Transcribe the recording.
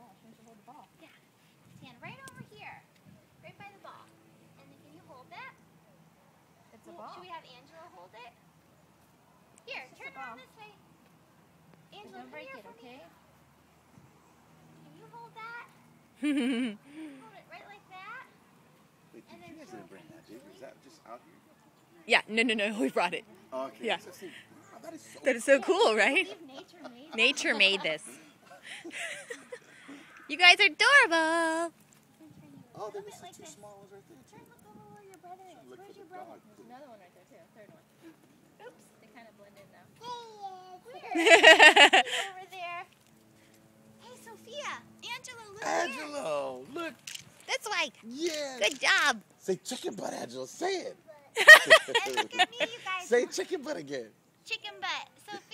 Oh, she wants to hold the ball. Yeah. Stand right over here. Right by the ball. And then can you hold it? It's a ball. Should we have Angela hold it? Here, turn around this way. Angela, Don't come break here it, for okay? me. Can you hold that? Hold it right like that. Wait, And then you guys show didn't bring that, did you? Is that just out here? Yeah, no, we brought it. Oh, okay. Yeah. So, see, that is so That is so cool, I right? believe nature made Nature made this. You guys are adorable. Oh, Little there's bit some like two this. small ones right there, Turn, too. look over where your brother is. Look Where's for your the brother? dog. There's another one right there too. Third one. Oops. They kind of blend in now. Where? Over there. Hey, Sophia. Angela, look here. Angelo, look. This way. Yeah. Good job. Say chicken butt, Angelo. Say it. And look at me, you guys. Say chicken butt again. Chicken butt. Sophia.